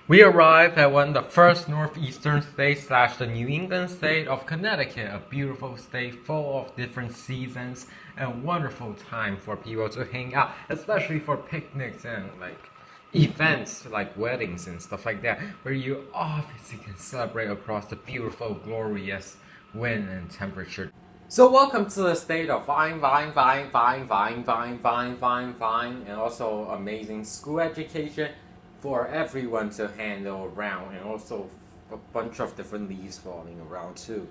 We arrived at one of the first northeastern states slash the New England state of Connecticut, a beautiful state full of different seasons and wonderful time for people to hang out, especially for picnics and events like weddings and stuff like that, where you obviously can celebrate across the beautiful, glorious wind and temperature. So welcome to the state of fine, and also amazing school education for everyone to handle around, and also a bunch of different leaves falling around too.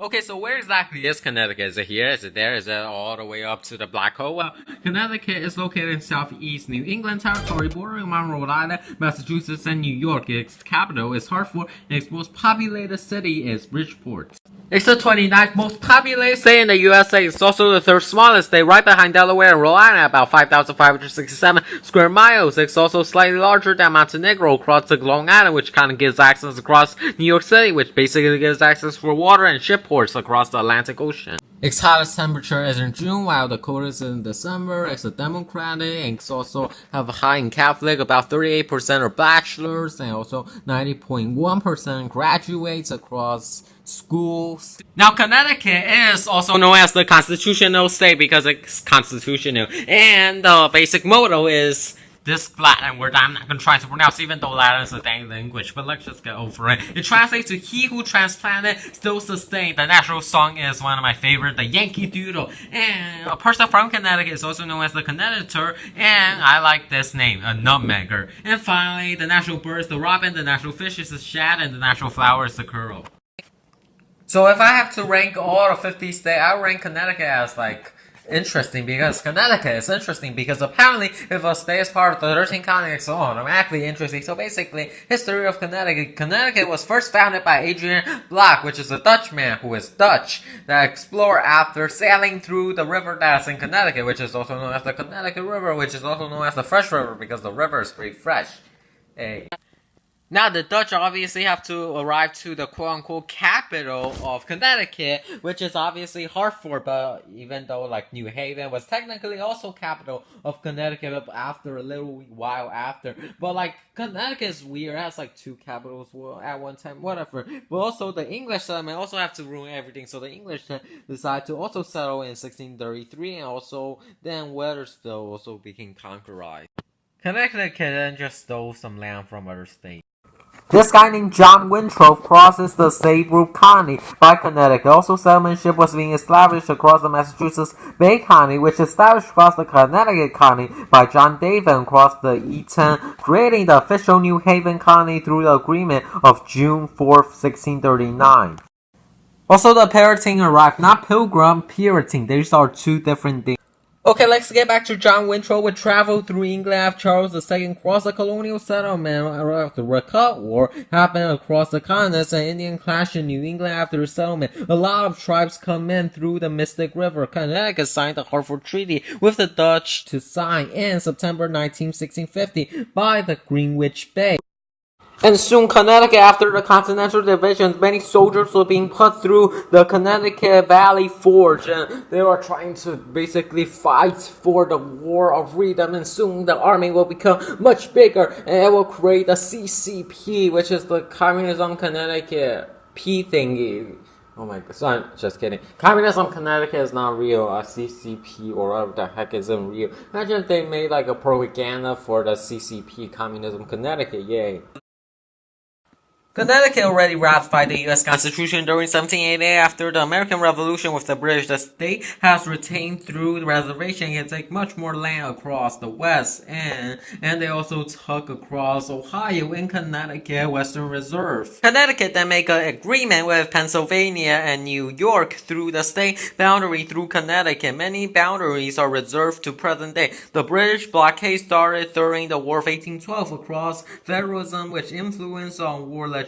Okay, so where exactly is Connecticut? Is it here? Is it there? Is it all the way up to the black hole? Well, Connecticut is located in southeast New England territory, bordering on Rhode Island, Massachusetts, and New York. Its capital is Hartford, and its most populated city is Bridgeport. It's the 29th most populated state in the USA. It's also the third smallest state, right behind Delaware and Rhode Island, about 5,567 square miles. It's also slightly larger than Montenegro across the Long Island, which kind of gives access across New York City, which basically gives access for water and ship ports across the Atlantic Ocean. Its hottest temperature is in June, while the coldest is in December. It's a Democratic, and it's also have a high in Catholic. About 38% are bachelors, and also 90.1% graduates across schools. Now, Connecticut is also known as the constitutional state because it's constitutional, and the basic motto is this Latin word I'm not going to try to pronounce, even though Latin is a dang language, but let's just get over it. It translates to "He who transplanted still sustained." The national song is one of my favorite, the Yankee Doodle. And a person from Connecticut is also known as the Connecticut, and I like this name, a nutmegger. And finally, the national bird is the robin, the national fish is the shad, and the national flower is the curl. So if I have to rank all the 50 states, I rank Connecticut as interesting, because Connecticut is interesting because apparently if a state is part of the 13 colonies, it's automatically interesting. So basically, history of Connecticut. Connecticut was first founded by Adrian Block, which is a Dutchman who is Dutch, that explored after sailing through the river that's in Connecticut, which is also known as the Connecticut River, which is also known as the Fresh River because the river is pretty fresh. Hey. Now, the Dutch obviously have to arrive to the quote-unquote capital of Connecticut, which is obviously Hartford, but even though New Haven was technically also capital of Connecticut after a little while after. But Connecticut is weird, it has two capitals at one time, whatever. But also the English settlement also have to ruin everything, so the English decided to also settle in 1633, and also then Wethersfield also became conquered. Connecticut then just stole some land from other states. This guy named John Winthrop crosses the state route colony by Connecticut. Also, settlementship was being established across the Massachusetts Bay Colony, which established across the Connecticut Colony by John David across the Eton, creating the official New Haven Colony through the agreement of June 4th, 1639. Also, the Puritan arrived, not Pilgrim, Puritan. These are two different things. Okay, let's get back to John Winthrop, would travel through England after Charles II crossed the colonial settlement after the Cut War happened across the continents, and Indian clash in New England after the settlement. A lot of tribes come in through the Mystic River. Connecticut signed the Hartford Treaty with the Dutch to sign in September 19, 1650 by the Greenwich Bay. And soon, Connecticut, after the Continental Division, many soldiers were being put through the Connecticut Valley Forge, and they were trying to basically fight for the War of Freedom, and soon the army will become much bigger, and it will create the CCP, which is the Communism Connecticut P thingy. Oh my god, sorry, just kidding. Communism Connecticut is not real. CCP or whatever the heck isn't real. Imagine if they made a propaganda for the CCP, Communism Connecticut, yay. Connecticut already ratified the U.S. Constitution during 1788 after the American Revolution with the British. The state has retained through the reservation can take much more land across the West, and they also took across Ohio in Connecticut Western Reserve. Connecticut then make an agreement with Pennsylvania and New York through the state boundary through Connecticut. Many boundaries are reserved to present day. The British blockade started during the War of 1812 across federalism, which influenced on war legislation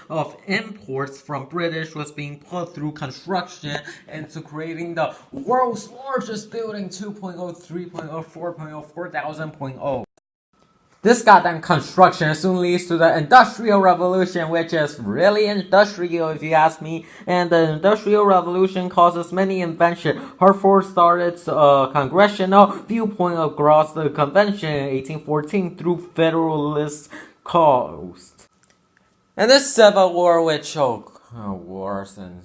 of imports from British was being put through construction into creating the world's largest building, 2.0, 3.0, 4.0, 4,000.0. This goddamn construction soon leads to the Industrial Revolution, which is really industrial if you ask me. And the Industrial Revolution causes many inventions. Hartford started a congressional viewpoint across the convention in 1814 through Federalist cause. And this Civil War, which wars and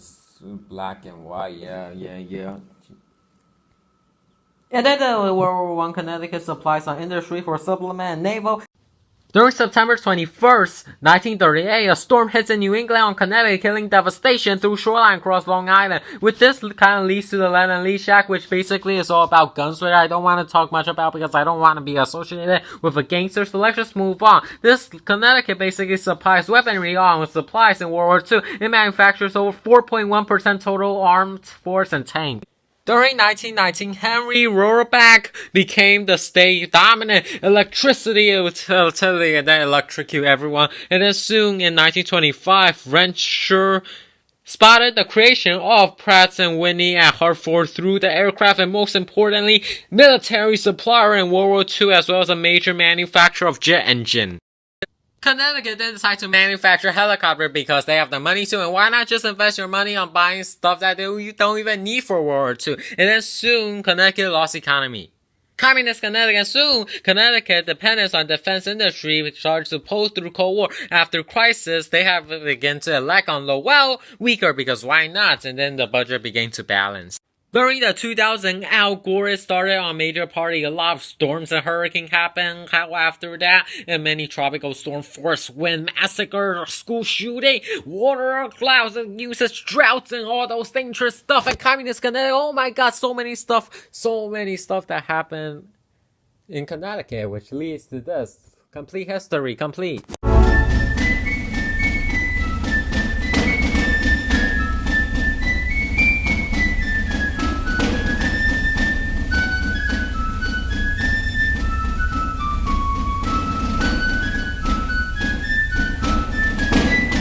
black and white, yeah. And then the World War I, Connecticut supplies on industry for supplement and naval. During September 21st, 1938, a storm hits in New England on Connecticut, killing devastation through shoreline across Long Island. With this kind of leads to the Lend-Lease Act, which basically is all about guns, which I don't want to talk much about because I don't want to be associated with a gangster, so let's just move on. This Connecticut basically supplies weaponry on supplies in World War II. It manufactures over 4.1% total armed force and tanks. During 1919, Henry Rohraback became the state-dominant electricity utility and then electrocute everyone. And then soon in 1925, Renshaw spotted the creation of Pratt & Whitney at Hartford through the aircraft and most importantly, military supplier in World War II as well as a major manufacturer of jet engine. Connecticut then decided to manufacture helicopter because they have the money to, and why not just invest your money on buying stuff that you don't even need for World War II? And then soon, Connecticut lost economy. Communist Connecticut soon, Connecticut dependence on defense industry started to pose through Cold War. After crisis, they have begun to elect on the weaker because why not? And then the budget began to balance. During the 2000, Al Gore started on major party. A lot of storms and hurricanes happened after that, and many tropical storm force wind massacre, school shooting, water clouds, and uses droughts and all those dangerous stuff. And communist Connecticut, oh my god, so many stuff that happened in Connecticut, which leads to this. Complete history, complete.